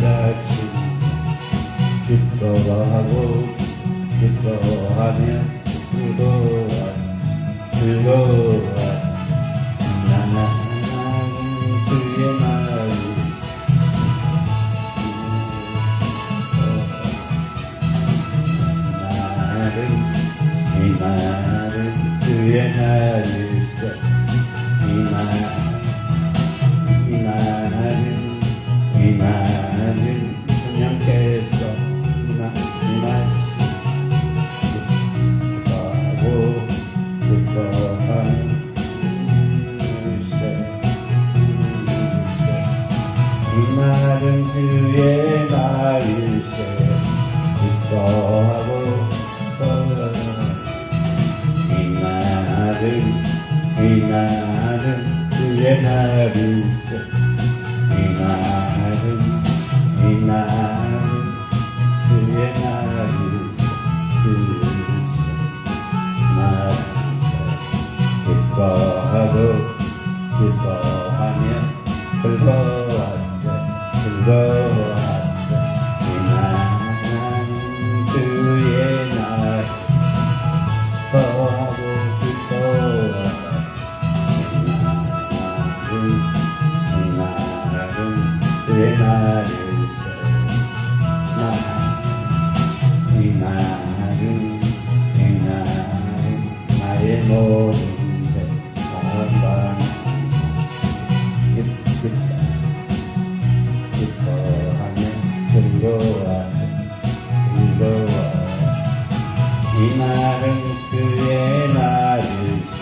받아친 기뻐하고 기뻐하며 즐거워 나는 그의 말을 이 말은 그의 말일세 이 말은 그냥께서 이 말 기뻐하고 기뻐하는 이 말은 그의 말일세 기뻐하고 이 말은 그의 말일세 이 말은 그의 말일세 기뻐하고 기뻐하며 즐거웠세 이 말은 그의 말 기뻐하고 그의 말일세 이 말은 나의 모든 것 반반 기뻐하며 즐거워 이 말은 그의 말일세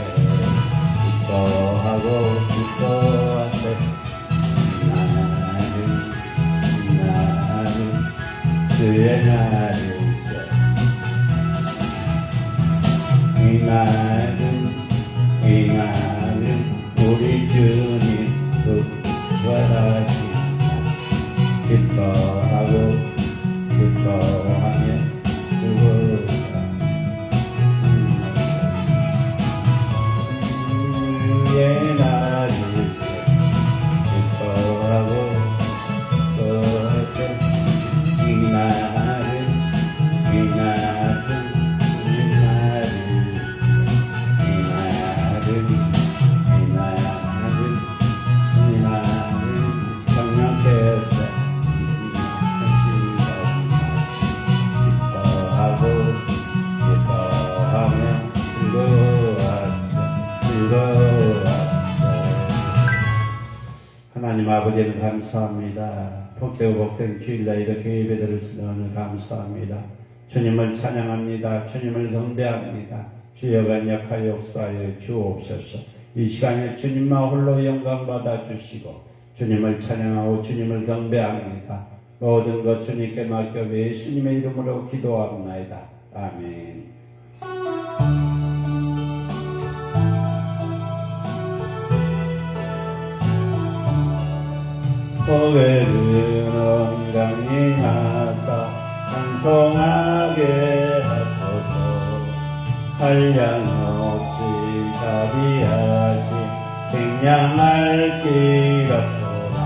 기뻐하고 기뻐하세 그의 말일세 이 말은 우리 주님 뜻과 같이 기뻐하고 기뻐하며 즐거워라 그의 말일세 기뻐하고 기뻐하세 이 말은 성령께서 기뻐하고 기뻐하며 즐거웠어 하나님 아버지는 감사합니다. 복되고 복된 주일날 이렇게 예배드릴 수 있는 감사합니다. 주님을 찬양합니다. 주님을 경배합니다. 주여 간약하여 역사하여 주옵소서. 이 시간에 주님만 홀로 영광 받아 주시고 주님을 찬양하고 주님을 경배합니다. 모든 것 주님께 맡겨 예수님의 이름으로 기도합니다. 아멘. 보배는 온강히 나사 찬송하게 하소서. 한량 없이 자비하신 생양할 길 없도다.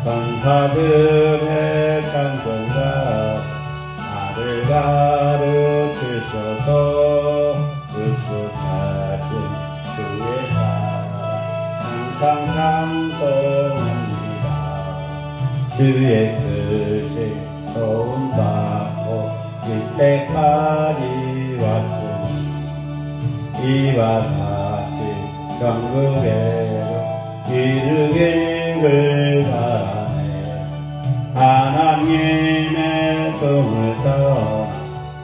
천사들의 찬송가 나를 가르치소서. 익숙하신 주의 사랑 항상 찬송합니다. 주의 뜻이 도움받고 이때까지 왔으니 이와 다시 천국에로 이르기를 바라네. 하나님의 성을 떠나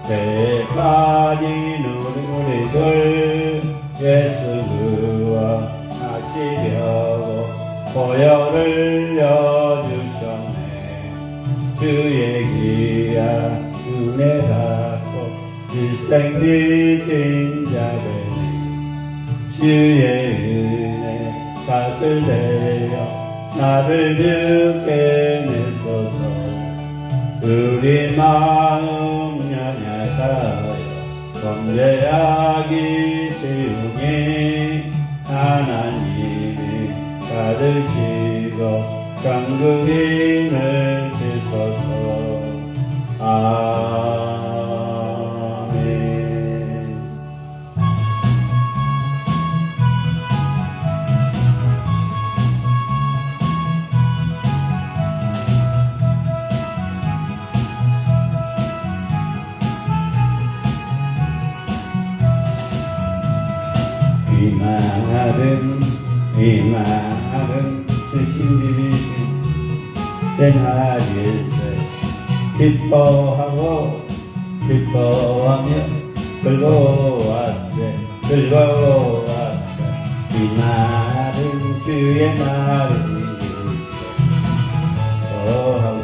때까지 우리들 예수 그와 하시려고 보혈을 여주셨네. 주의 귀한 은혜 받고 일생 빚진 자들이 주의 은혜 값을 내려 나를 죽게 내소서. 우리 마음 연약하여 범죄하기 쉬우니 하나님이 받으시고 깡그림을 씻어서 아멘. 이날은 주신님이신 때날일세 기뻐하며 즐거워하세 이날은 주의 날일세 기뻐하고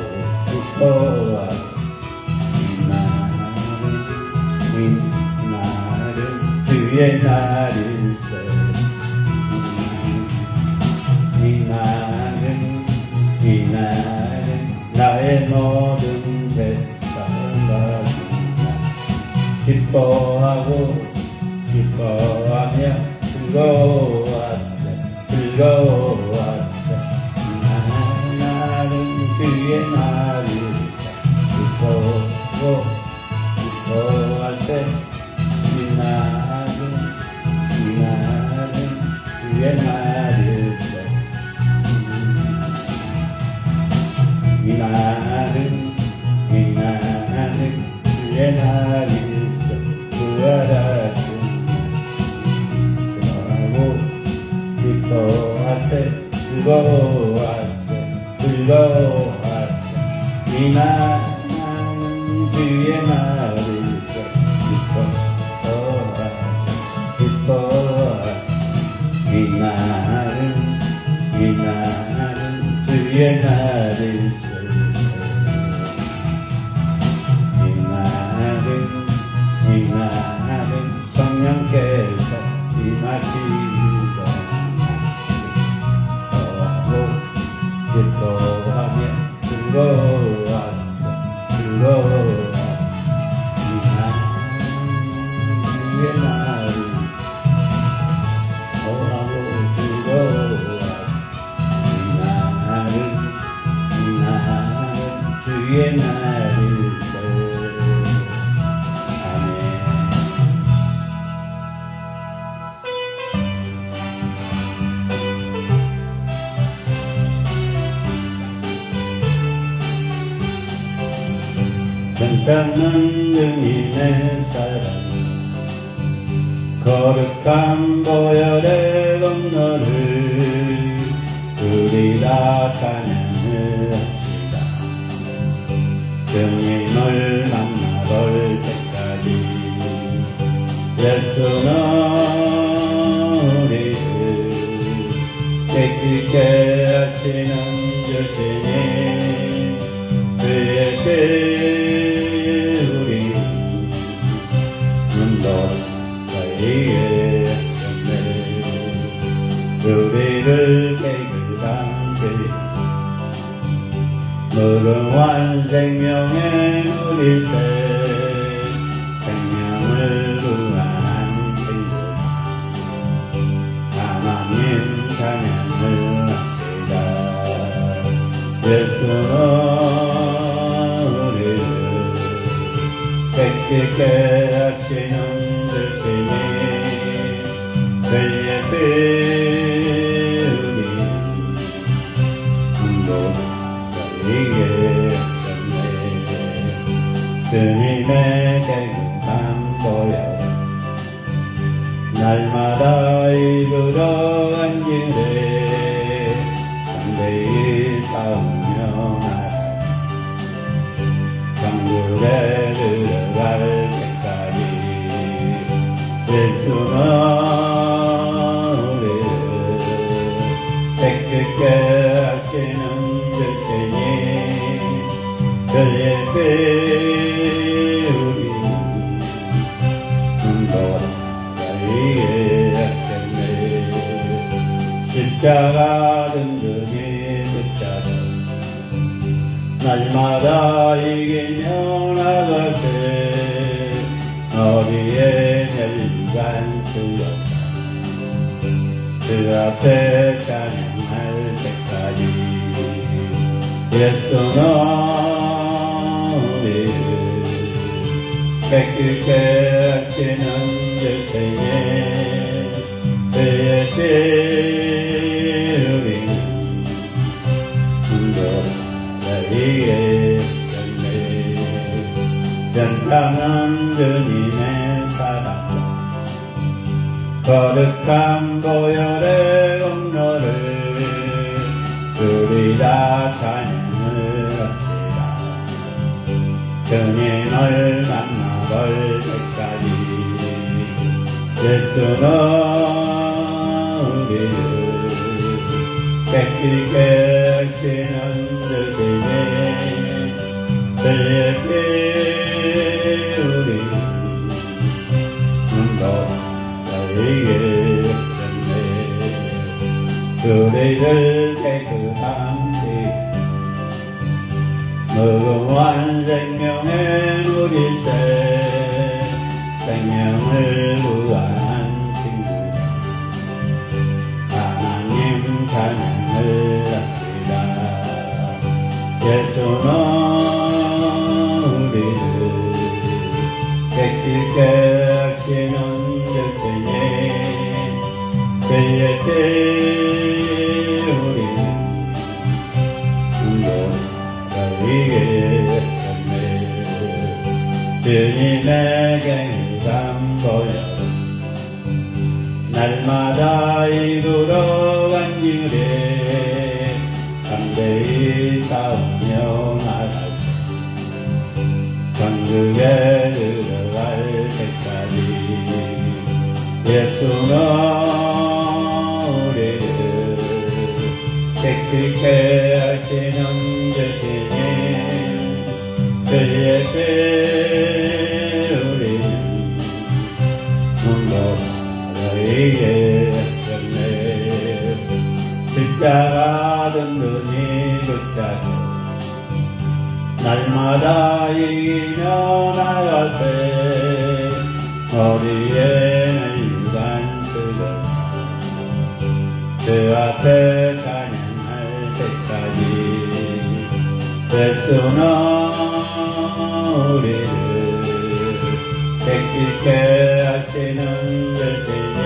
이날은 주의 날일세 이날은 나의 모든 세상을 기뻐하며 즐거워하세 이날은 주의 날이다 기뻐하세 이날은 주의 날이다 이날은 주의 날일세 기뻐하세 즐거워하세 이날은 주의 날일세 기뻐하세 이날은 주의 날일세 이날은 성령께서 임하시고 기뻐하며 즐거워하세 이날은 주의 날이 이날은 주의 날일세 괜찮은 주님의 사랑 거룩한 보혈의 공로를 우리 다 찬양을 합시다. 주님을 만나볼 때까지 예수는 우리를 깨끗게 하시는 주시니 그의 우리를 깨끗한 무궁한 생명의 누리세 생명을 구하는 친구 하나님 찬양을 합시다. 예수는 우리를 깨끗게 하시는 주시니 그의 주님의 깨끗한 보혈 날마다 이끌어간 길에 담대히 싸우며 나가 천국에 들어갈 때까지 예수는 우리를 깨끗게 하시는 주시니 그의 배우리 눈보다 달리게 하셨네. 십자가 든든히 붙잡아 날마다 이기며 나가세 어디에 멸류관 sul렸다 그 앞에 찬양할 때까지 예수는 우리를 뺏길게 하시는 주시니 그의 우리는 순결하리겠네. 변함은 주님의 사랑 거룩한 보혈의 공로를 우리 다 찬양을 합시다. 주님을 만나볼 때까지 예수는 우리를 뺏기게 하시는 주시니 그의 피 우리는 눈독하리겠네. 우리를 깨끗한 피 무궁한 생명의 누리세 생명을 구한 친구 하나님 찬양을 합시다. 예수는 우리를 뺏기게 하시는 주시니 그의 피 우리는 순종하리겠네. 주님에게 감 보여 날마다 이루러간 길에 담대히 싸우며 나가시 천국에 들어갈 때까지 예수는 우리를 뺏기게 하시는 주시니 그의 피 우리는 문복하리겠네. 십자가 든든히 붙잡고 날마다 이기며 나가세 머리에 널유관 쓰고 그 앞에 찬양할 때까지 예수는 우리를 뺏기게 하시는 주시니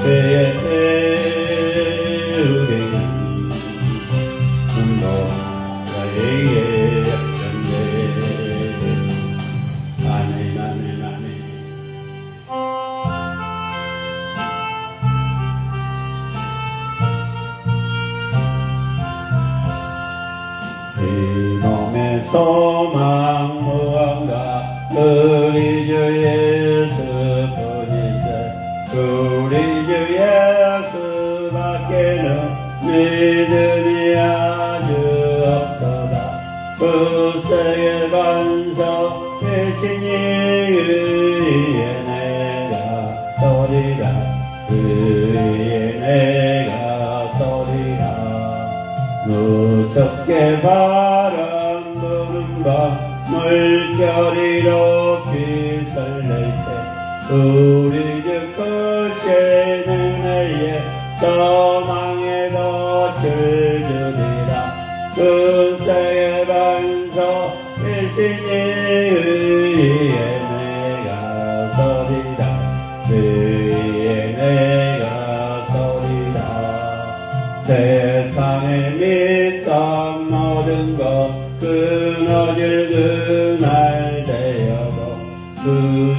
그의 피 우리는 순복하리겠네. 아멘 아멘 아멘. 이놈의 소망 무언가 우리 주 예수뿐이세 우리 주 예수밖에는 믿음이 아주 없도다. 그 세계 반석 대신이 의에 내가 서리라 의에 내가 서리라. 무섭게 바람 부는 밤 물결이 높이 설렐 때 우리 주 끝에는 나의 소망의 덫을 주리라. 그 세계 반석 대신이 의에 내가 서리라 의에 내가 서리라. 세상에 믿던 모든 것 끊어질 그날 되어도 그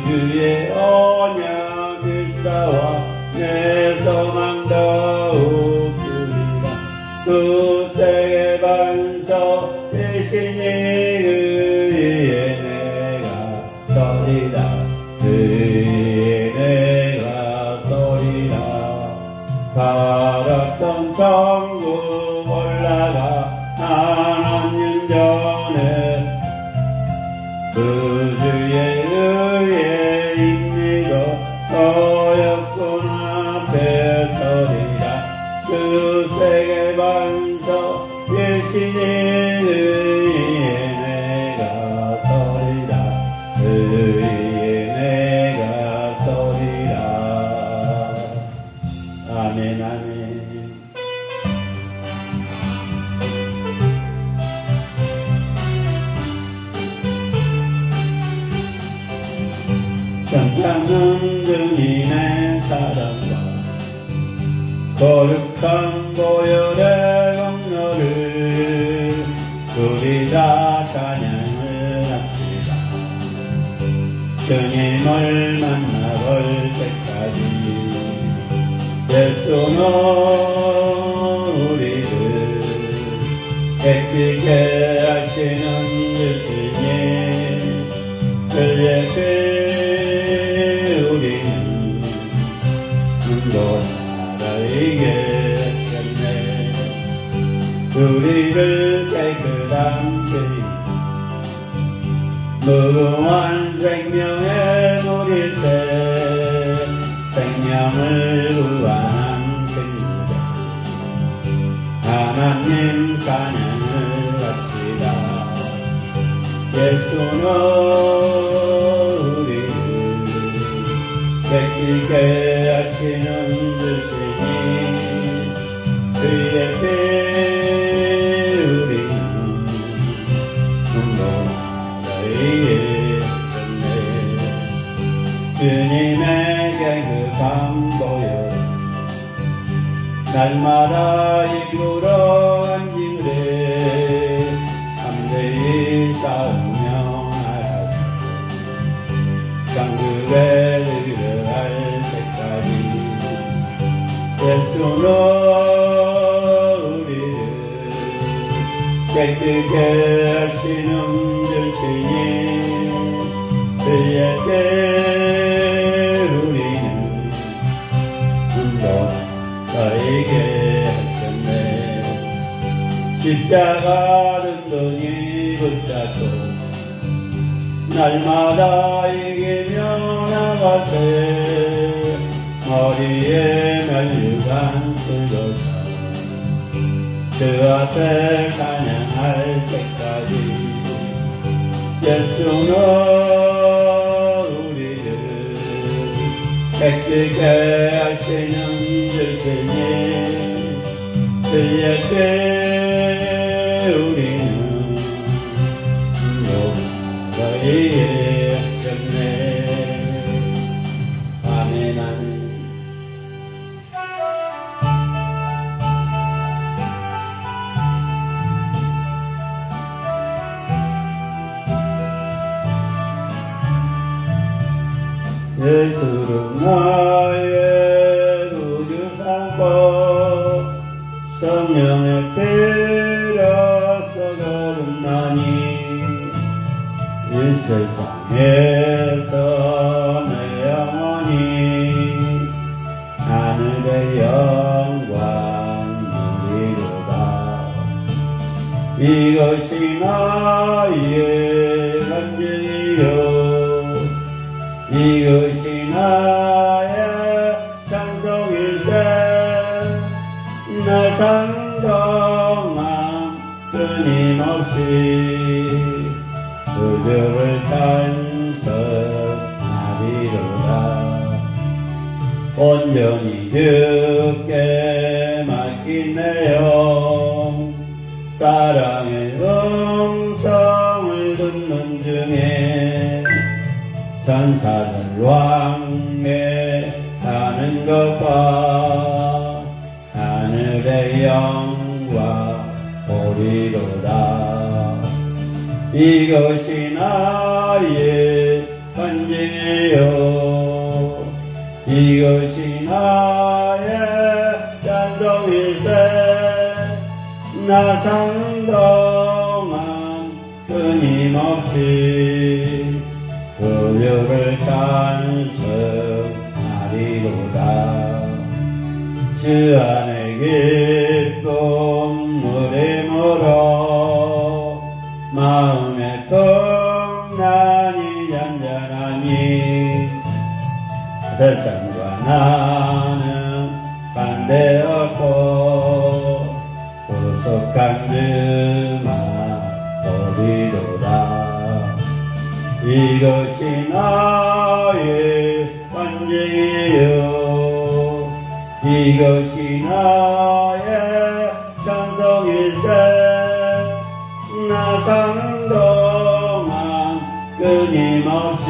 주의 언약 일사와 내 소망 더욱 주리라. 그 세계 반석 대신이 의에 내가 서리라 의에 내가 서리라. 바랐던 천국 올라가 하나님 전에 그 주의 의에 인리고 어였구나 배설이라. 그 세계 반석 대신이 의에 내가 서리라 의에 내가 서리라. 아멘 아멘. 참는 주님의 사랑과 거룩한 보혈의 공로를 우리 다 찬양을 합시다. 주님을 만나볼 때까지 예수는 우리를 깨끗게 하시는 주시니 그의 피 우리는 문도 나라에게 했네. 우리를 깨끗한 죄인 무궁한 생명의 물일때 생명을 구하는 생명 하나님 찬양을 합시다. 예수는 우리를 깨끗게 하시는 주시니 그의 피 우리는 문도나라에 했네. 주님의 깨끗한 보혈 날마다 이끌어 간직을 담대히 싸우며 나가서 장급에 이르할 때까지 예수는 우리를 깨끗게 하시는 주시니 그의 때 우리는 너에게 하셨네. 십자가 든든히 붙잡고 날마다 이기며 나가세. 머리에 멸류관 들고서 그 앞에 찬양할 때까지 예수는 우리를 깨끗게 하시는 주시니 그의 때 우리는 너희의 하셨네. 아멘 아멘. 예수는 나의 구주 삼고 성령의 피라서 거듭나니 이 세상에서 내 영혼이 하늘의 영광 누리로다. 이것이 나의 간증이요 이것이 나의 찬송일세. 나 상동한 끊임없이 구주를 찬송하리로다. 온전히 주께 맡긴 내 영 사랑의 음성을 듣는 중에 천사들 왕래하는 것과 하늘의 영광 보리로다. 이것이 나의 간증이요 이것이 나의 찬송일세. 나 상동한 끊임없이 구주를 찬송하리로다. 주 안에 기쁨 누림으로 마음에 평안이 잔잔하니 세상과 나는 반대없고 구속한 주만 보리로다. 이것이 나의 간증이요 이것이 나의 찬송일세. 나 사는 동안 끊임없이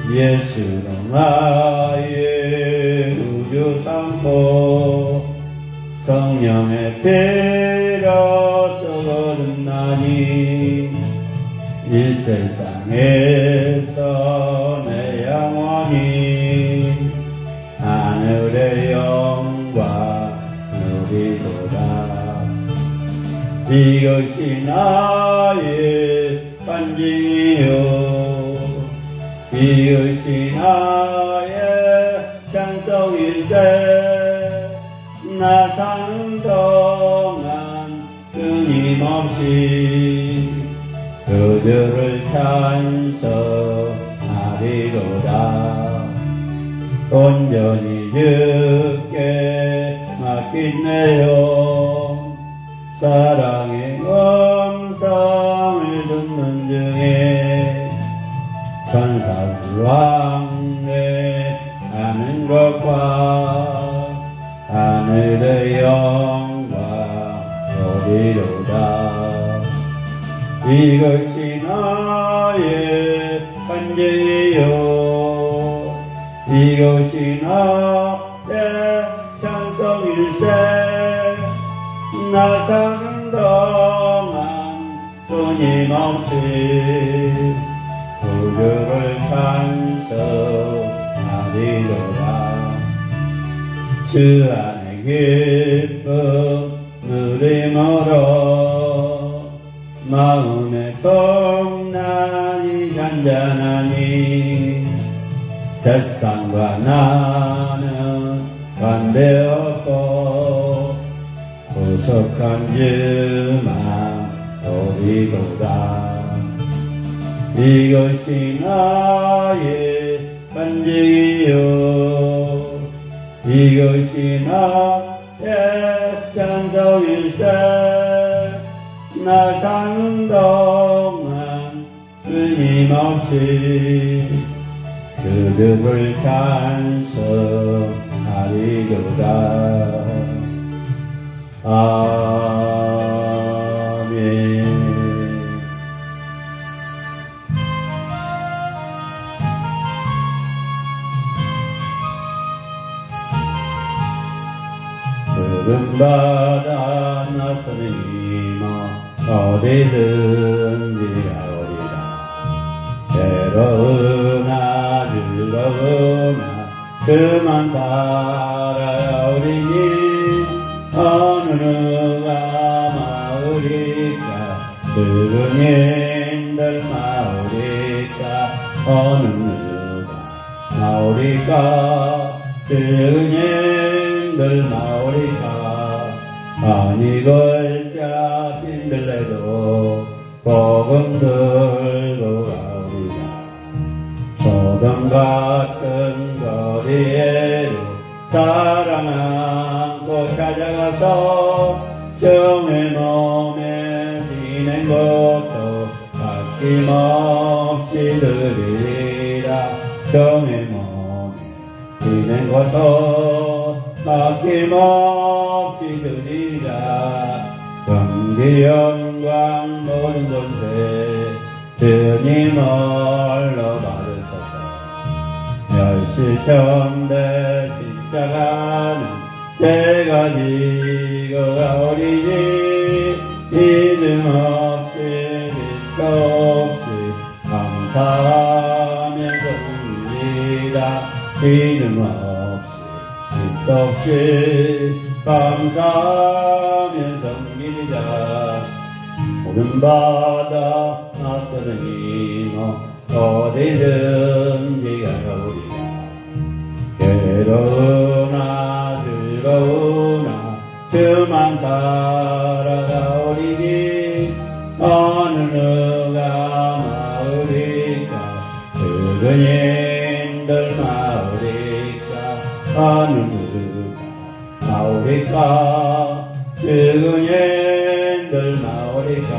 예수로 나의 구주 삼고 성령의 피로써 거듭나니 이 세상에서 내 영혼이 하늘의 영광 누리도다. 이것이 나의 간증이요 이것이 나의 찬송일세. 나 사는 동안 끊임없이 그들을 찬송하리로다. 온전히 주께 맡기네요. 사랑의 음성을 듣는 중에 천사들 왕래하는 것과 하늘의 영광 보리로다. 이것이 나의 간증이요 이것이 나의 찬송일세. 나 사는 동안 끊임없이 구주를 찬송하리로다. 주 안에 기쁨 누림으로 마음의 풍랑이 잔잔하니 세상과 나는 관대없고 구속한 주만 오리로다. 이것이 나의 간증이요 이것이 나의 찬송일세. 나 사는 동안 끊임없이 그들을 찬송하리로다. 아멘. 구름바다 나서는 이모 어디든지 가오리라. 괴로우나 즐거우나 그만 바라오리니 어느 누가 마으리까 그분인들 마으리까 어느 누가 마으리까 그분인들 마으리까 아니 걸자 힘들래도 복음 들고 가오리라. 소돔 같은 거리에로 사랑 안고 찾아가서 정의 몸에 지낸 것도 아낌없이 드리리라. 정의 몸에 지낸 것도 아낌없이 드리리라. 경기 영광 모든 권세 주님 홀로 받으소서. 멸시천대 십자가는 내가 지고 가오리니 믿음 없이 믿도 없이 감사하며 섬기리라. 믿음 없이 믿도 없이 감사하며 섬기리라. 모든 바다 낯서는 이모 어디든지 가오리라. 괴로우나 즐거우나 주만 따라가오리니 어느 누가 마으리까 그분인들 마으리까 어느 누가 마으리까 그분인들 마으리까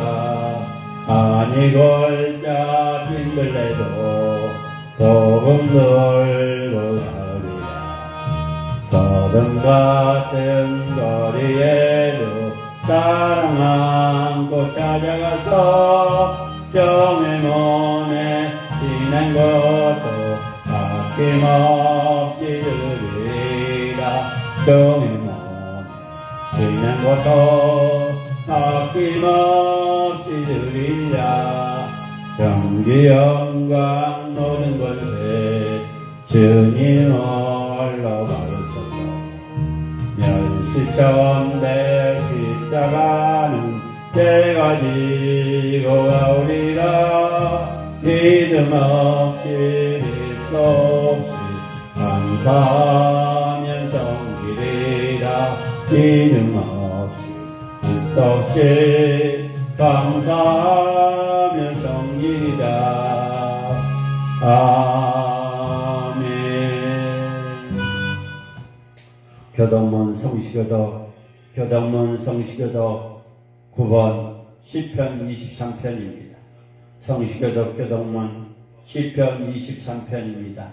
아니 골짜 힘들래도 복음 들고 가오리라. 소돔 같은 거리에도 사랑 안고 찾아가서 정의 몸에 지낸 것도 아낌없이 드리라. 주의 몸 있는 곳도 아낌없이 드리라. 정기 영광 모든 것에 주님 홀로 바르소서. 멸시천대 십자가는 내가 지고 가오리라. 믿음 없이 믿소 없이 감사하면 성기리라. 믿음 없이 믿소 없이 감사하면 성기리라. 아멘. 교동문 성시교독 9번 시편 23편입니다. 성시교독 교동문 시편 23편입니다.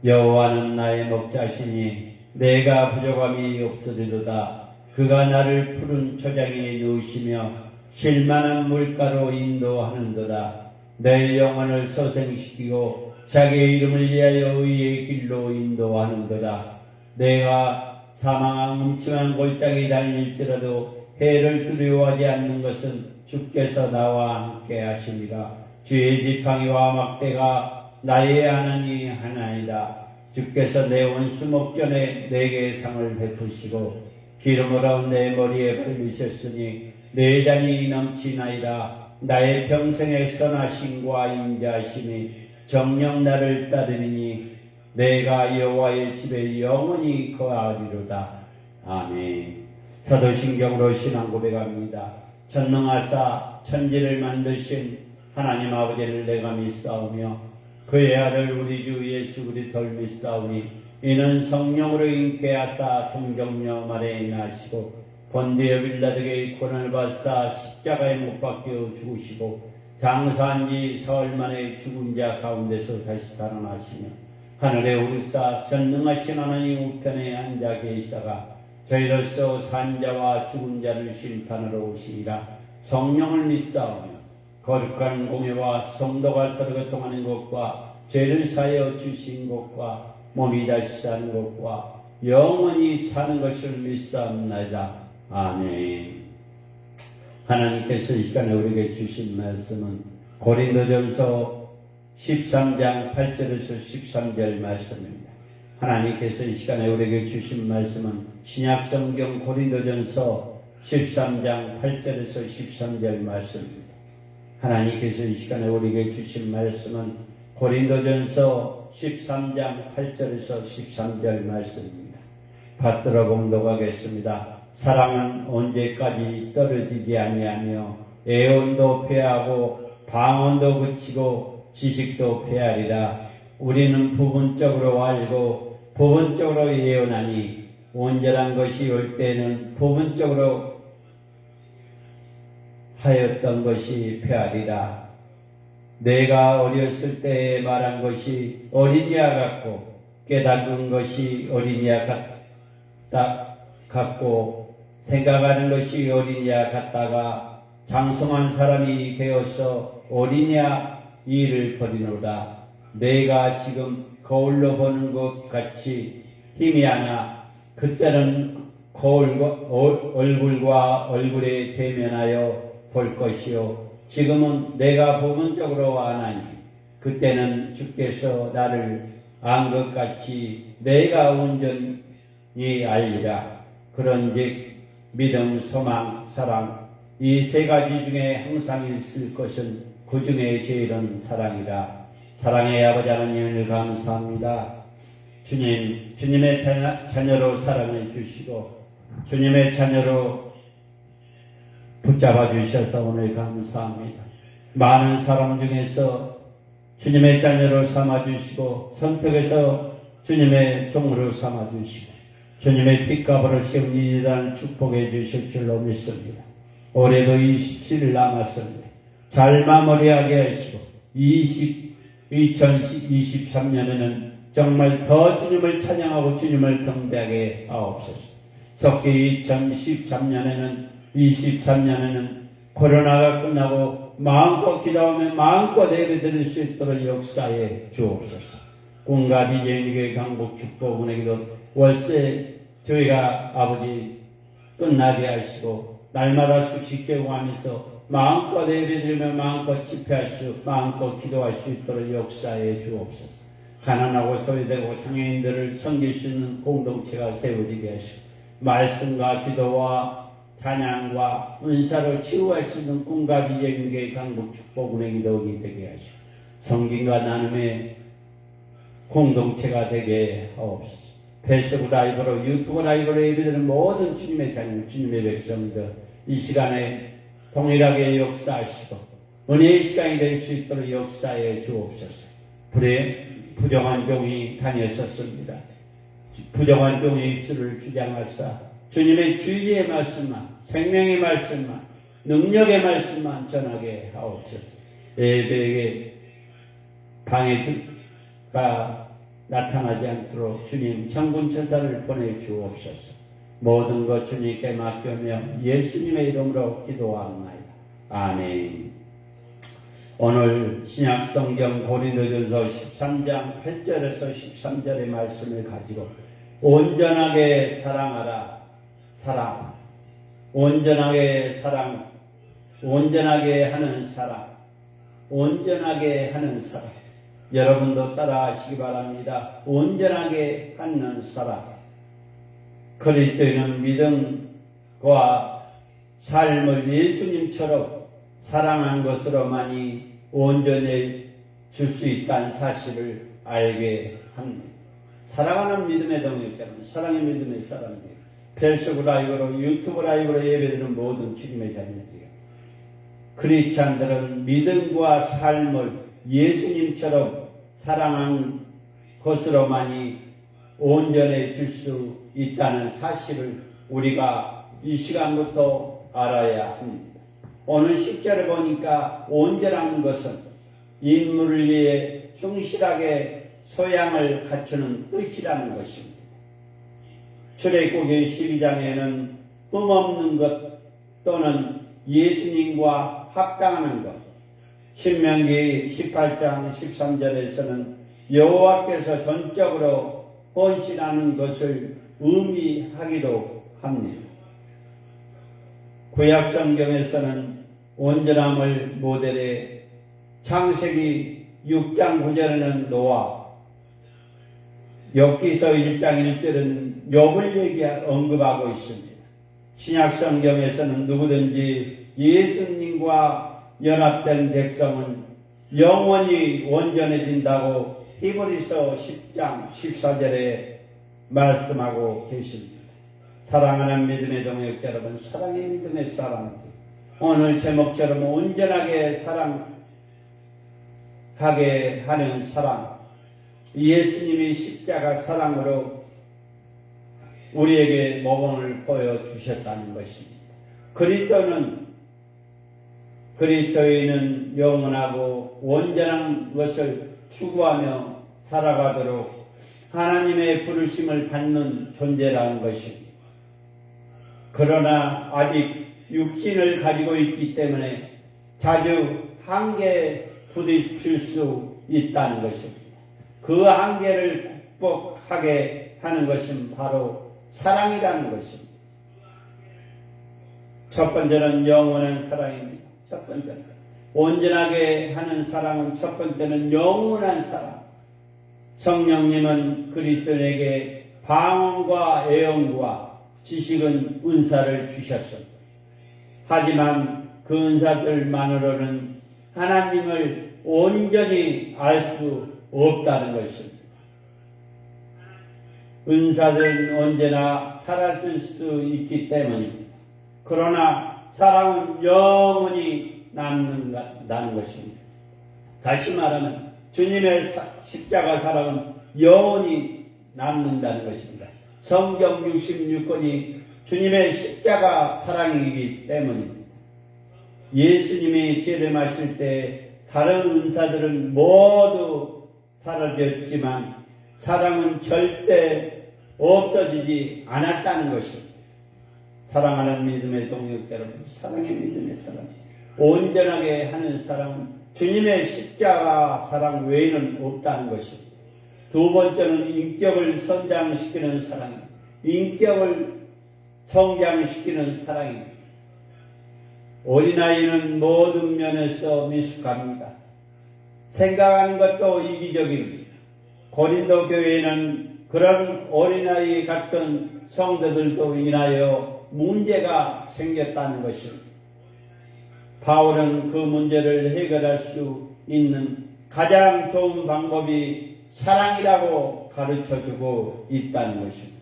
여호와는 나의 목자시니 내가 부족함이 없으리로다. 그가 나를 푸른 초장에 누우시며 쉴만한 물가로 인도하는도다. 내 영혼을 소생시키고 자기의 이름을 위하여 의의 길로 인도하는도다. 내가 사망한 음침한 골짜기 다닐지라도 해를 두려워하지 않는 것은 주께서 나와 함께 하시니라. 주의 지팡이와 막대가 나의 하나니 하나이다. 주께서 내 원수 목전에 내게 상을 베푸시고 기름으로 내 머리에 바르셨으니 내 잔이 넘치나이다. 나의 평생의 선하심과 인자하심이 정녕 나를 따르니 내가 여호와의 집에 영원히 거하리로다. 아멘. 사도신경으로 신앙 고백합니다. 전능하사 천지를 만드신 하나님 아버지를 내가 믿사오며 그의 아들 우리 주 예수 그리스도를 믿사오니 이는 성령으로 잉태하사 동정녀 마리아에 나시고 본디오 빌라드에게 고난을 받사 십자가에 못 박혀 죽으시고 장사한 지 사흘 만에 죽은 자 가운데서 다시 살아나시며 하늘에 오르사 전능하신 하나님 우편에 앉아 계시다가 저희로서 산자와 죽은 자를 심판하러 오시니라. 성령을 믿사오며 거룩한 공예와 성도가 서로 교통하는 것과 죄를 사하여 주신 것과 몸이 다시 사는 것과 영원히 사는 것을 믿사옵나이다. 아멘. 하나님께서 이 시간에 우리에게 주신 말씀은 고린도전서 13장 8절에서 13절 말씀입니다. 하나님께서 이 시간에 우리에게 주신 말씀은 신약성경 고린도전서 13장 8절에서 13절 말씀입니다. 하나님께서 이 시간에 우리에게 주신 말씀은 고린도전서 13장 8절에서 13절 말씀입니다. 받들어 봉독하겠습니다. 사랑은 언제까지 떨어지지 아니하며 애원도 패하고 방언도 그치고 지식도 패하리라. 우리는 부분적으로 알고 부분적으로 예언하니 온전한 것이 올 때는 부분적으로 하였던 것이 패하리라. 내가 어렸을 때에 말한 것이 어린이와 같고 깨닫는 것이 어린이와 같고 생각하는 것이 어린이와 같다가 장성한 사람이 되어서 어린이와 일을 벌이노라. 내가 지금 거울로 보는 것 같이 희미하나 그때는 얼굴과 얼굴에 대면하여 볼 것이요 지금은 내가 부분적으로 아나니 그때는 주께서 나를 안 것 같이 내가 온전히 알리라. 그런즉 믿음, 소망, 사랑 이 세 가지 중에 항상 있을 것은 그 중에 제일은 사랑이라. 사랑의 아버지 하나님을 감사합니다. 주님의 자녀로 사랑해 주시고 주님의 자녀로 붙잡아 주셔서 오늘 감사합니다. 많은 사람 중에서 주님의 자녀로 삼아 주시고 선택해서 주님의 종으로 삼아 주시고 주님의 핏값으로 세운 일이라는 축복해 주실 줄로 믿습니다. 올해도 27일 남았습니다. 잘 마무리하게 하시고 2023년에는 정말 더 주님을 찬양하고 주님을 경배하게 하옵소서. 속히 2023년에는 코로나가 끝나고 마음껏 기도하며 마음껏 예배 드릴 수 있도록 역사해 주옵소서. 꿈과 비전에게 강복 축복 은혜기도 월세 교회가 아버지 끝나게 하시고 날마다 수십 개공하면서 마음껏 예배드리며 마음껏 집회하시고 마음껏 기도할 수 있도록 역사해 주옵소서. 가난하고 소외되고 장애인들을 섬길 수 있는 공동체가 세워지게 하시고 말씀과 기도와 찬양과 은사로 치유할 수 있는 꿈과 비전에게 강복 축복 은혜 기도가 되게 하시고 성김과 나눔의 공동체가 되게 하옵소서. 페이스북 라이브로 유튜브 라이브로 예배드리는 모든 주님의 자녀 주님의 백성들 이 시간에 동일하게 역사하시고 은혜의 시간이 될 수 있도록 역사해 주옵소서. 부정한 종이 다녔었습니다. 부정한 종의 입술을 주장하사 주님의 진리의 말씀만 생명의 말씀만 능력의 말씀만 전하게 하옵소서. 예배에게 방해가 나타나지 않도록 주님 천군천사를 보내주옵소서. 모든 것 주님께 맡겨며 예수님의 이름으로 기도합니다. 아멘. 오늘 신약성경 고린도전서 13장 8절에서 13절의 말씀을 가지고 온전하게 사랑하라. 사랑. 온전하게 사랑. 온전하게 하는 사랑. 온전하게 하는 사랑. 여러분도 따라 하시기 바랍니다. 온전하게 하는 사랑. 그리스도인은 믿음과 삶을 예수님처럼 사랑한 것으로만이 온전해질 수 있다는 사실을 알게 합니다. 사랑하는 믿음의 동역자는 사랑의 믿음의 사람이에요. 페이스북 라이브로 유튜브 라이브로 예배드리는 모든 주님의 자녀들이요. 크리스찬들은 믿음과 삶을 예수님처럼 사랑한 것으로만이 온전해질 수 있다는 사실을 우리가 이 시간부터 알아야 합니다. 오늘 10절에 보니까 온전한 것은 인물을 위해 충실하게 소양을 갖추는 뜻이라는 것입니다. 출애굽기 12장에는 흠없는 것 또는 예수님과 합당하는 것, 신명기 18장 13절에서는 여호와께서 전적으로 헌신하는 것을 의미하기도 합니다. 구약 성경에서는 온전함을 모델에 창세기 6장 9절에는 노아, 욥기서 1장 1절은 욥을 언급하고 있습니다. 신약 성경에서는 누구든지 예수님과 연합된 백성은 영원히 온전해진다고 히브리서 10장 14절에 말씀하고 계십니다. 사랑하는 믿음의 동역자 여러분, 사랑의 믿음의 사람들, 오늘 제목처럼 온전하게 사랑하게 하는 사랑, 예수님이 십자가 사랑으로 우리에게 모범을 보여주셨다는 것입니다. 그리스도인은 영원하고 온전한 것을 추구하며 살아가도록 하나님의 부르심을 받는 존재라는 것입니다. 그러나 아직 육신을 가지고 있기 때문에 자주 한계에 부딪힐 수 있다는 것입니다. 그 한계를 극복하게 하는 것은 바로 사랑이라는 것입니다. 첫 번째는 영원한 사랑입니다. 첫 번째는 온전하게 하는 사랑은 첫 번째는 영원한 사랑. 성령님은 그리스도인에게 방언과 애언과 지식은 은사를 주셨습니다. 하지만 그 은사들만으로는 하나님을 온전히 알 수 없다는 것입니다. 은사들은 언제나 사라질 수 있기 때문입니다. 그러나 사랑은 영원히 남는다는 것입니다. 다시 말하면 주님의 십자가 사랑은 영원히 남는다는 것입니다. 성경 66권이 주님의 십자가 사랑이기 때문입니다. 예수님이 재림하실 때 다른 은사들은 모두 사라졌지만 사랑은 절대 없어지지 않았다는 것입니다. 사랑하는 믿음의 동역자 여러분, 사랑의 믿음의 사랑, 온전하게 하는 사랑은 주님의 십자가 사랑 외에는 없다는 것입니다. 두 번째는 인격을 성장시키는 사랑입니다. 인격을 성장시키는 사랑입니다. 어린아이는 모든 면에서 미숙합니다. 생각하는 것도 이기적입니다. 고린도 교회에는 그런 어린아이 같은 성도들도 인하여 문제가 생겼다는 것입니다. 바울은 그 문제를 해결할 수 있는 가장 좋은 방법이 사랑이라고 가르쳐주고 있다는 것입니다.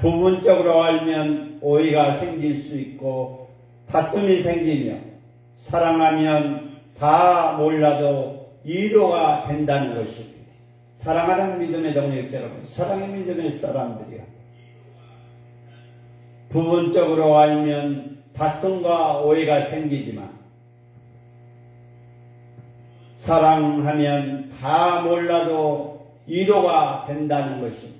부분적으로 알면 오해가 생길 수 있고 다툼이 생기며 사랑하면 다 몰라도 이로가 된다는 것입니다. 사랑하는 믿음의 동역자 여러분, 사랑의 믿음의 사람들이요. 부분적으로 알면 다툼과 오해가 생기지만 사랑하면 다 몰라도 이로가 된다는 것입니다.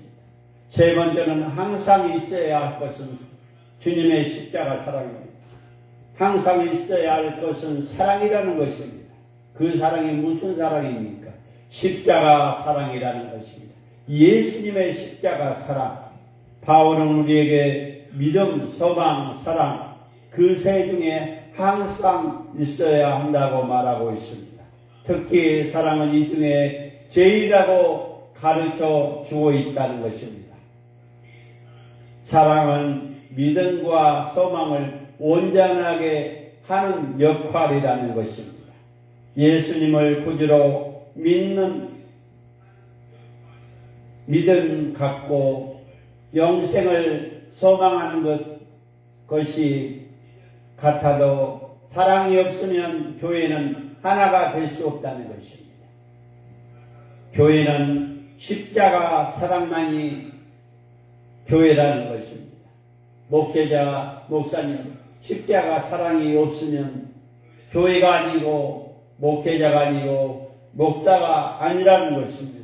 세 번째는 항상 있어야 할 것은 주님의 십자가 사랑입니다. 항상 있어야 할 것은 사랑이라는 것입니다. 그 사랑이 무슨 사랑입니까? 십자가 사랑이라는 것입니다. 예수님의 십자가 사랑. 바울은 우리에게 믿음, 소망, 사랑 그 세 중에 항상 있어야 한다고 말하고 있습니다. 특히 사랑은 이 중에 제일이라고 가르쳐 주고 있다는 것입니다. 사랑은 믿음과 소망을 온전하게 하는 역할이라는 것입니다. 예수님을 구주로 믿는 믿음 갖고 영생을 소망하는 것이 같아도 사랑이 없으면 교회는 하나가 될 수 없다는 것입니다. 교회는 십자가 사랑만이 교회라는 것입니다. 목회자, 목사님, 십자가 사랑이 없으면 교회가 아니고 목회자가 아니고 목사가 아니라는 것입니다.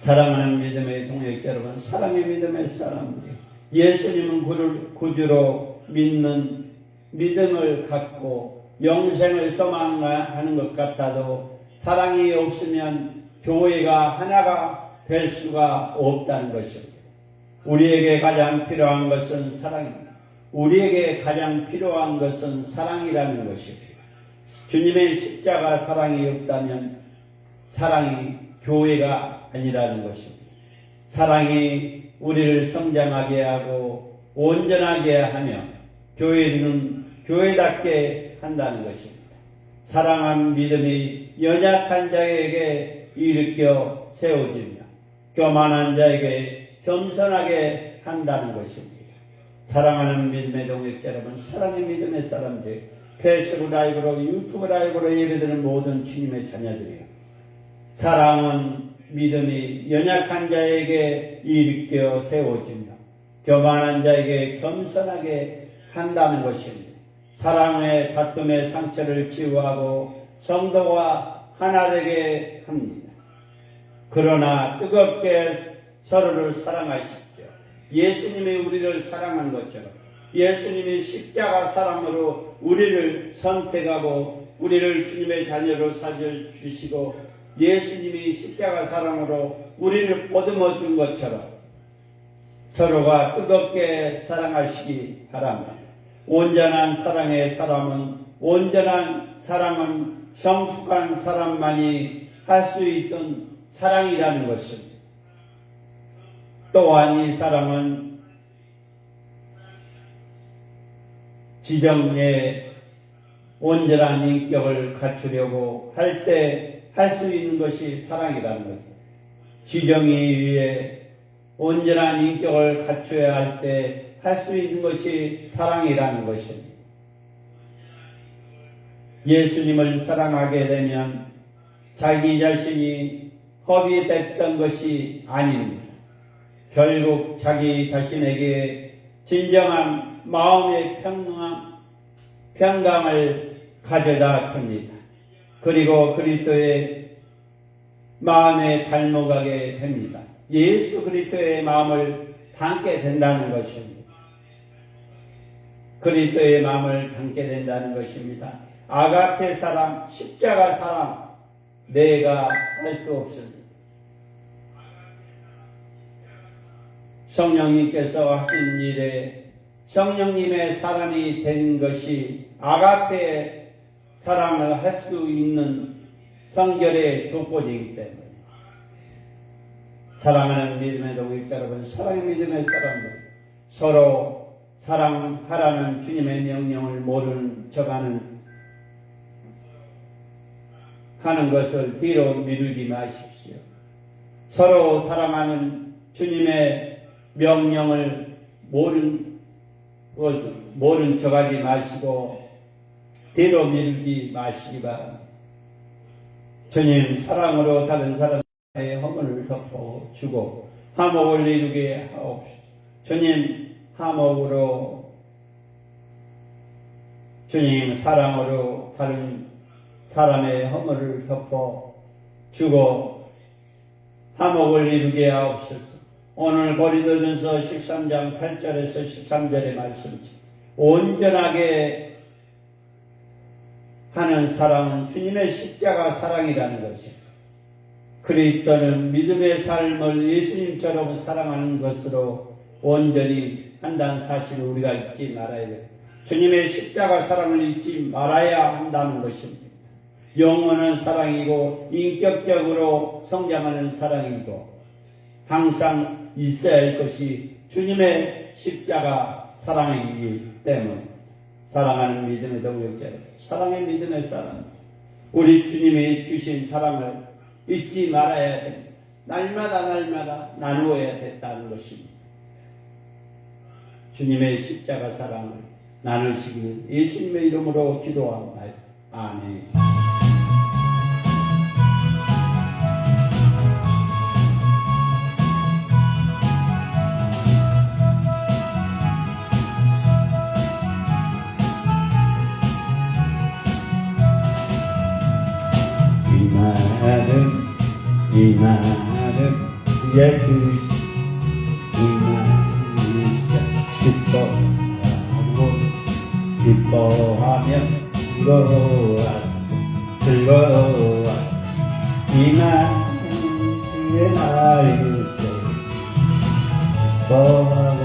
사랑하는 믿음의 동역자 여러분, 사랑의 믿음의 사람들이 예수님은 구주로 믿는 믿음을 갖고 영생을 소망하는 것 같아도 사랑이 없으면 교회가 하나가 될 수가 없다는 것입니다. 우리에게 가장 필요한 것은 사랑입니다. 우리에게 가장 필요한 것은 사랑이라는 것입니다. 주님의 십자가 사랑이 없다면 사랑이 교회가 아니라는 것입니다. 사랑이 우리를 성장하게 하고 온전하게 하며 교회는 교회답게 한다는 것입니다. 사랑한 믿음이 연약한 자에게 일으켜 세워지며 교만한 자에게 겸손하게 한다는 것입니다. 사랑하는 믿음의 동역자 여러분, 사랑의 믿음의 사람들, 페이스북 라이브로 유튜브 라이브로 예배드리는 모든 주님의 자녀들이요. 사랑은 믿음이 연약한 자에게 일으켜 세워지며 교만한 자에게 겸손하게 한다는 것입니다. 사랑의 다툼의 상처를 치유하고 성도가 하나 되게 합니다. 그러나 뜨겁게 서로를 사랑하십시오. 예수님이 우리를 사랑한 것처럼 예수님이 십자가 사랑으로 우리를 선택하고 우리를 주님의 자녀로 살려주시고 예수님이 십자가 사랑으로 우리를 보듬어 준 것처럼 서로가 뜨겁게 사랑하시기 바랍니다. 온전한 사랑의 온전한 사랑은 성숙한 사람만이 할 수 있던 사랑이라는 것입니다. 또한 이 사랑은 지정의 온전한 인격을 갖추려고 할 때 할 수 있는 것이 사랑이라는 거죠. 지정이 위해 온전한 인격을 갖춰야 할 때 할 수 있는 것이 사랑이라는 것입니다. 예수님을 사랑하게 되면 자기 자신이 허비됐던 것이 아닙니다. 결국 자기 자신에게 진정한 마음의 평강을 가져다 줍니다. 그리고 그리스도의 마음에 닮아가게 됩니다. 예수 그리스도의 마음을 담게 된다는 것입니다. 그리스도의 마음을 담게 된다는 것입니다. 아가페 사랑, 십자가 사랑, 내가 할 수 없습니다. 성령님께서 하신 일에 성령님의 사람이 된 것이 아가페 사랑을 할 수 있는 성결의 조건이기 때문에 사랑하는 믿음의 동역자 여러분, 사랑의 믿음의 사람들 서로 사랑하라는 주님의 명령을 모르는 척하는 하는 것을 뒤로 미루지 마십시오. 서로 사랑하는 주님의 명령을 모른 척하지 마시고 뒤로 미루지 마시기 바랍니다. 주님 사랑으로 다른 사람의 허물을 덮어주고 화목을 이루게 하옵시고 주님 화목으로 주님 사랑으로 다른 사람의 허물을 덮어주고 화목을 이루게 하옵소서. 오늘 고린도전서 13장 8절에서 13절의 말씀이죠. 온전하게 하는 사랑은 주님의 십자가 사랑이라는 것입니다. 그리스도는 믿음의 삶을 예수님처럼 사랑하는 것으로 온전히 한다는 사실을 우리가 잊지 말아야 돼요. 주님의 십자가 사랑을 잊지 말아야 한다는 것입니다. 영원한 사랑이고 인격적으로 성장하는 사랑이고 항상 있어야 할 것이 주님의 십자가 사랑이기 때문에 사랑하는 믿음의 동역자, 사랑의 믿음의 사랑, 우리 주님이 주신 사랑을 잊지 말아야 됩니다. 날마다 나누어야 된다는 것입니다. 주님의 십자가 사랑을 나누시길 예수님의 이름으로 기도합니다. 아멘. 이 날은 예수 이 날은 기뻐하며 즐거워 이 날은 주의 날일세 기뻐하고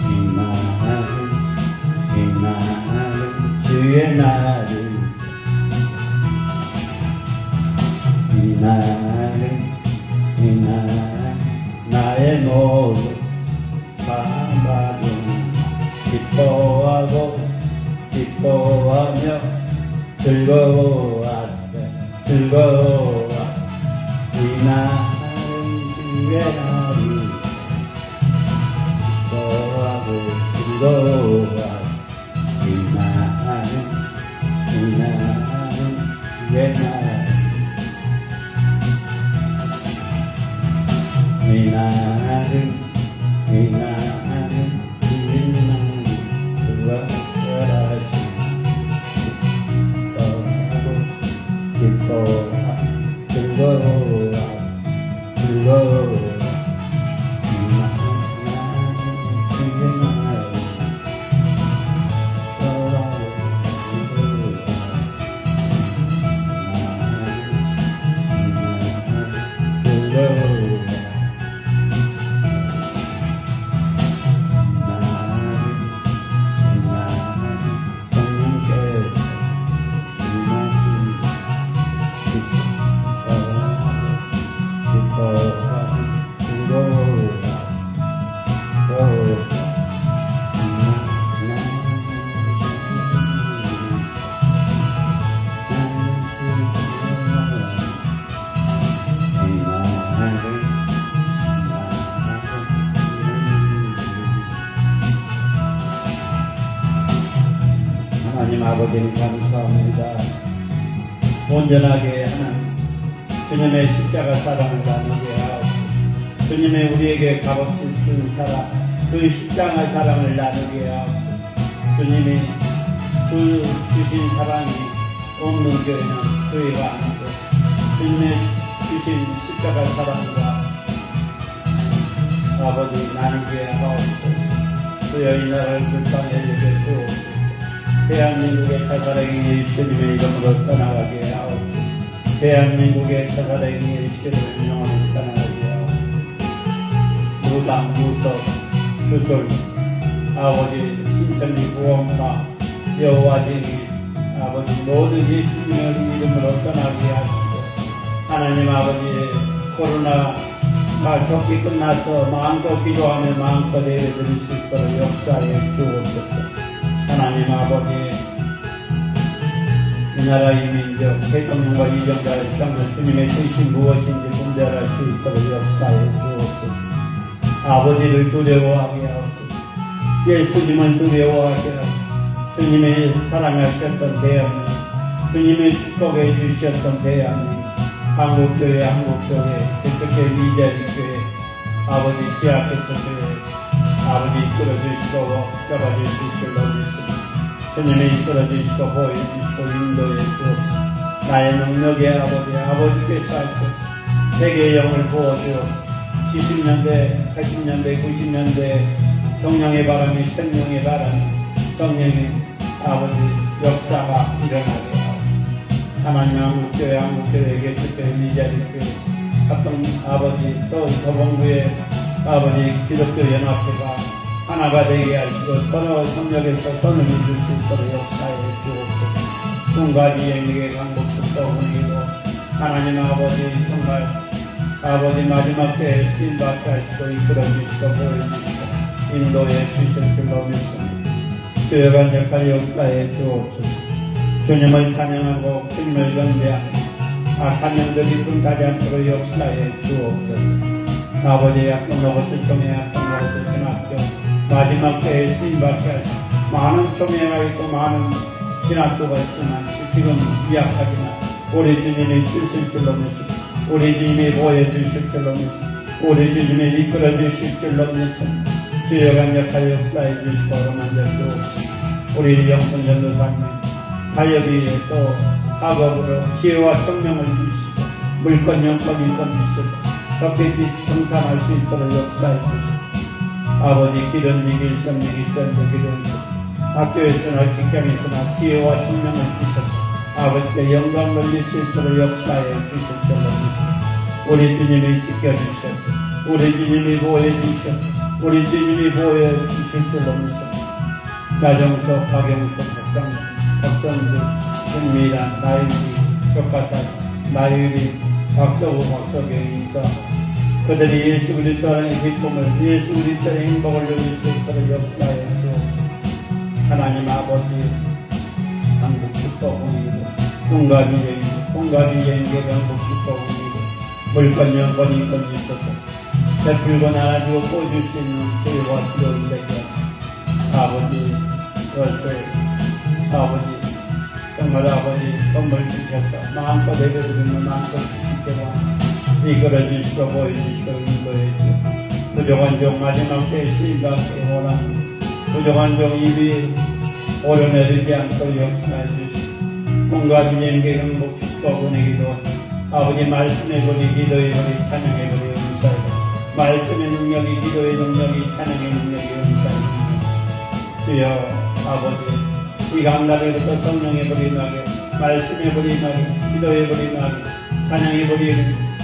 이 날은 주의 날일 이 날은 나의 모든 감각은 기뻐하며 즐거워 이 날은 주의 날이 기뻐하고 즐거워 이 날은 주의 날 이 날은 주님만 구원하시 기뻐하고 즐거워 이 날은 주님만 하나님 아버지님 감사합니다. 온전하게 하는 주님의 십자가 사랑을 나누게 하옵소서. 주님의 우리에게 값없이 준 사랑, 그 십자가 사랑을 나누게 하옵소서. 주님이 그 주신 사랑이 없는 교회는 교회가 아니고 주님의 주신 십자가 사랑과 아버지 나누게 하옵소서. 주여 이 나라를 그 땅에 이렇게 주옵소서. 대한민국의 타사랑이 예수님의 이름으로 떠나가게 하옵소서. 대한민국의 타사랑이 예수님의 이름으로 떠나가게 하옵소서. 무당, 무석, 주술, 아버지 신천지 구원파, 여호와쟁이, 아버지 모든 예수님의 이름으로 떠나게 하시고, 하나님 아버지 코로나가 적기 끝나서 마음껏 기도하며 마음껏 예배드릴 수 있도록 역사에 주옵소서. 하나님 아버지 이 나라의 민족, 대통령과 이정자의 땅을 주님의 뜻이 무엇인지 분별할 수 있도록 역사에 주옵소서. 아버지를 두려워하게 하옵소서. 예수님을 두려워하게 하옵소서. 주님의 사랑하셨던 대한민국, 주님의 축복해 주셨던 대한민국, 한국교회, 특별히 미자리교회, 아버지 지하철교회, 아버지 이끌어주시고 잡아주실 줄 믿습니다. 주님이 이끌어주시고 보여주시고 인도해 주옵소서. 나의 능력의 아버지께서 하셔서 세계의 영을 부어주어 70년대, 80년대, 90년대 성령의 바람이, 생명의 바람이, 성령의 아버지 역사가 일어나게 하옵소서. 하나님 한국교회, 특별히 미자리교회, 합동 아버지 또 서봉구의 아버지 기독교 연합회가 하나가 되게 하시고 서로 협력해서 손을 믿을 수 있도록 역사해 주옵소서. 꿈과 지혜에게 강복수도 보내고 하나님 아버지 정말 아버지 마지막 때에 쓰임받게 하시고 이끌어주시고 보여주시고 인도해 주실 줄로 믿습니다. 주여간 역할 역사해 주옵소서. 주님을 찬양하고 주님을 경배하며 악한 영들이 분하지 않도록 역사해 주옵소서. 아버지 약한 로봇을 통해 약한 로봇을 신학교 마지막 때에 쓰임받게 하시고 많은 총회가 있고 많은 신학교가 있지만 지금 미약하지만 우리 주님이 주실 줄로 믿습니다. 우리 주님이 보여주실 줄로 믿습니다. 우리 주님이 이끌어 주실 줄로 믿습니다. 주여간 역할 역사해 주시고 만져 주옵소서. 우리 영성 전도사님 사역이 또 학업으로 지혜와 성령을 주시고 물건 영권 인권 주시고 적겠지 성탄할 수 있도록 역사해 주시고 아버지 기른지기 일성지기 선지기를 학교에서나 직장에서나 지혜와 성령을 주셔서 아버지께 영광 돌릴 수 있도록 역사해 주실 줄로 믿습니다. 우리 주님이 지켜주셔서 우리 주님이 보여주셔서 우리 주님이 보여주실 줄로 믿습니다. 나정석, 박영석, 박성주, 승미란, 나유리, 조카딸, 나유리, 박서구, 박서경, 이사 그들이 예수 그리스도의 기쁨을, 예수 그리스도의 행복을 누릴 수 있도록 역사해 주옵소서. 하나님 아버지 한국 축복원이고 꿈과 비행계 한국 축복원이고 물건 영권 인권 있어서 베풀고 나눠주고 보여줄 수 있는 주의와 지도를 되게 아버지 월세 아버지 정말 아버지 선물 주셔서 마음껏 예배드리는 마음껏 주시고 이끌어주시고 보여주시고 인도해주시고 부족한 종 마지막 때에 쓰임받게 원하는 부족한 종 입이 오려내리지 않도록 역사해 주시고 꿈과 비행계 행복 축복 보내기도 아버지 말씀의 권위 기도의 권위 찬양의 권위 은사에 말씀의 능력이 기도의 능력이 찬양의 능력이 은사에 주여 아버지 이 강단에부터 성령의 불이 나게 말씀의 불이 나게 기도의 불이 나게 찬양의 불이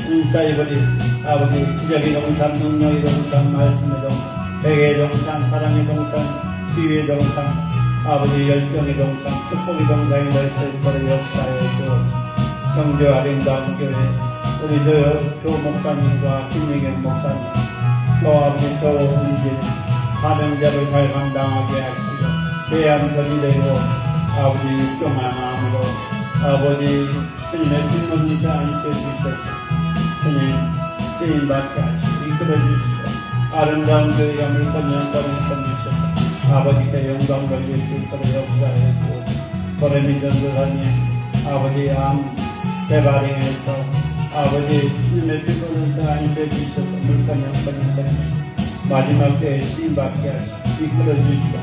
은사의 불이 아버지 기적의 동산 능력의 동산 말씀의 동산 백의 동산 사랑의 동산 지혜의 동산 아버지 열정의 동산 축복의 동산이 넓혀질 거를 역사해 주옵소서. 성주 아름다운 교회 우리 조 목사님과 김영현 목사님 또 아버지 조은진 사명자를 잘 감당하게 하시고 대안선이 되고 아버지 육종한 마음으로 아버지 주님의 뒷문에서 앉혀주셔서 주님 쓰임받게 하시고 이끌어주시고 아름다운 교회가 물건 영광을 섬기셔서 아버지께 영광 돌릴 수 있도록 역사해 주옵소서. 보레미 전도사님 아버지 암 대발행에서 아버지 주님의 뒷문에서 앉혀주셔서 물건 영광을 섬기시고 마지막 때에 쓰임받게 하시고 이끌어주시고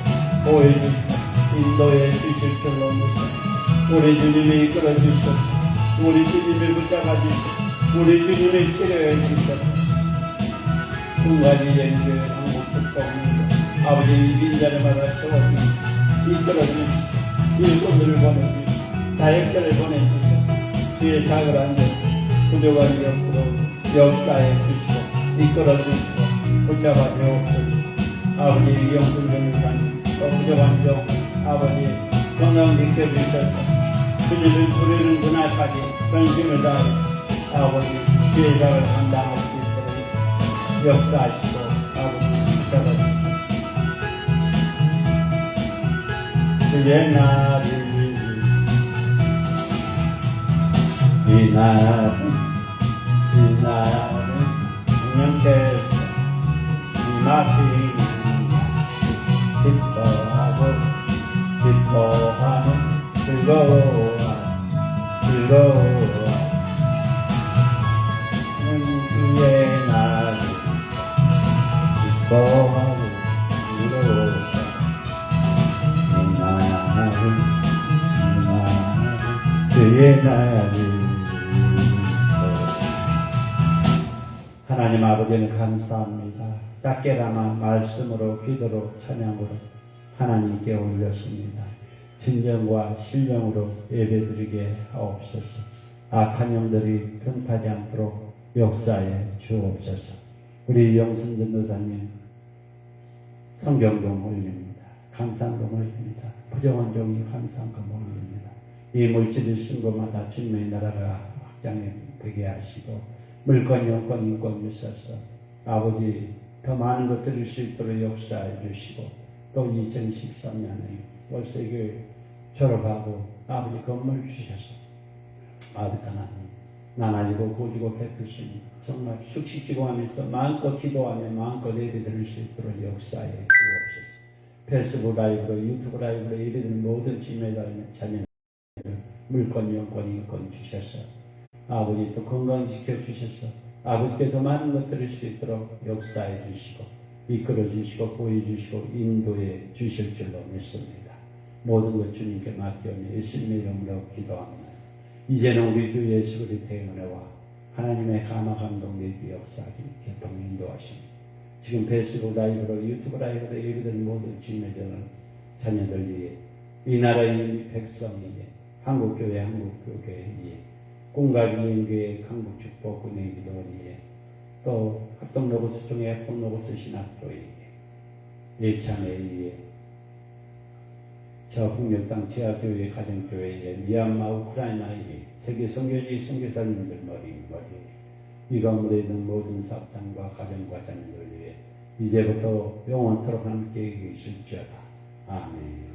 보여주시고 인도해 주실 줄로 믿습니다. 우리 주님이 이끌어 주시고 우리 주님이 붙잡아 주시고 우리 주님이 치료해 주시고 두 가지 연교의 한국 축복입니다. 아버지 이빈자들마다 채워주시고 이끌어 주시고 일꾼들을 보내주시고 사역자를 보내주시고 주의 작을 앉아 부족한 옆으로 역사해 주시고 이끌어 주시고 붙잡아 주옵소서. 아버지 이영순 변호사님 또 부족한 종 아버지 건강 지켜주셔서 주님을 부르는 그날까지 전심을 다해 아버지 제자를 감당할 수 있도록 역사하시고 아버지 붙잡아 주시옵소서. 주의 날을 이 날은 주님께서 임하시는 기뻐하는 즐거워하는 주의 날 기뻐하고 즐거워하는 주의 날을 하나님 아버지는 감사합니다. 작게나마 말씀으로 기도로 찬양으로 하나님께 올렸습니다. 진정과 신령으로 예배드리게 하옵소서. 악한 영들이 등타지 않도록 역사에 주옵소서. 우리 영순 전도사님 성경금 올립니다. 감상금 올립니다. 부정한 종이 감상금 올립니다. 이 물질을 쓴 것마다 주님의 나라가 확장되게 하시고 물권, 영권, 인권 주셔서 아버지 더 많은 것 드릴 수 있도록 역사해 주시고 또 2013년에 월세교회 졸업하고 아버지 건물 주셔서 아버지 하나님 나날이고 고지고 베푸시니 정말 숙식지고 하면서 마음껏 기도하며 마음껏 예배 드릴 수 있도록 역사해 주옵소서. 페이스북 라이브로 유튜브 라이브로 예배드리는 모든 짐에 달린 자녀들 물권, 영권, 인권 주셔서 아버지 또 건강 지켜주셔서 아버지께서 많은 것 드릴 수 있도록 역사해 주시고 이끌어 주시고 보여주시고 인도해 주실 줄로 믿습니다. 모든 것 주님께 맡기며 예수님의 이름으로 기도합니다. 이제는 우리 주 예수 그리스도의 은혜와 하나님의 감화 감동 내주 역사하기 개통 인도하십니다. 지금 페이스북 라이브로 유튜브 라이브로 예배드리는 모든 주님의 자녀들 위해 이 나라의 백성 위해 한국교회 위해 공가비행교회 한국축복은행 기도원위에 또 합동로고스 중에 합동로고스 신학교에 예찬회의에 저 북녘땅 지하교회 가정교회에 미얀마 우크라이나에 세계 선교지 선교사님들 머리에 이 가운데 있는 모든 사업장과 가정과 자녀들 위해 이제부터 영원토록 함께 계실지어다. 아멘.